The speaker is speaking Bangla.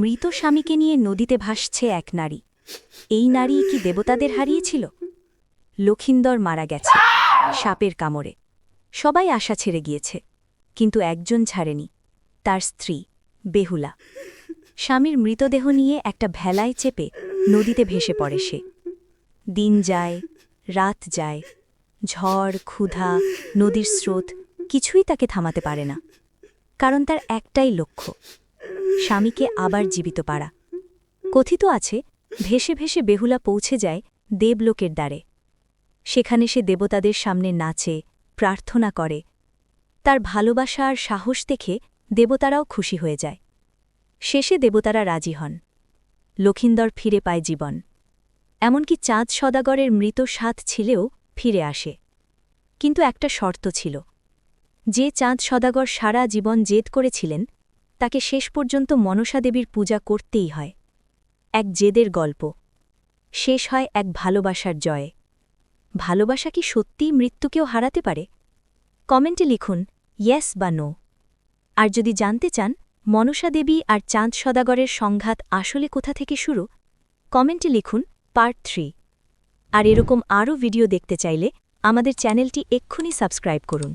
মৃত স্বামীকে নিয়ে নদীতে ভাসছে এক নারী। এই নারী কি দেবতাদের হারিয়েছিল? লখিন্দর মারা গেছে সাপের কামড়ে। সবাই আশা ছেড়ে গিয়েছে, কিন্তু একজন ছাড়েনি, তার স্ত্রী বেহুলা। স্বামীর মৃতদেহ নিয়ে একটা ভেলায় চেপে নদীতে ভেসে পড়ে সে। দিন যায়, রাত যায়, ঝড়, ক্ষুধা, নদীর স্রোত কিছুই তাকে থামাতে পারে না, কারণ তার একটাই লক্ষ্য, স্বামীকে আবার জীবিত পারা। কথিত আছে, ভেসে ভেসে বেহুলা পৌঁছে যায় দেবলোকের দ্বারে। সেখানে সে দেবতাদের সামনে নাচে, প্রার্থনা করে। তার ভালোবাসা আর সাহস দেখে দেবতারাও খুশি হয়ে যায়। শেষে দেবতারা রাজি হন। লখিন্দর ফিরে পায় জীবন। এমনকি চাঁদ সদাগরের মৃত সাথ ছিলেও ফিরে আসে। কিন্তু একটা শর্ত ছিল, যে চাঁদ সদাগর সারা জীবন জেদ করেছিলেন, তাকে শেষ পর্যন্ত মনসা দেবীর পূজা করতেই হয়। এক জেদের গল্প শেষ হয় এক ভালোবাসার জয়ে। ভালোবাসা কি সত্যিই মৃত্যুকেও হারাতে পারে? কমেন্টে লিখুন ইয়েস বা নো। আর যদি জানতে চান মনসা দেবী আর চাঁদ সদাগরের সংঘাত আসলে কোথা থেকে শুরু, কমেন্টে লিখুন পার্ট 3। আর এরকম আরও ভিডিও দেখতে চাইলে আমাদের চ্যানেলটি এক্ষুনি সাবস্ক্রাইব করুন।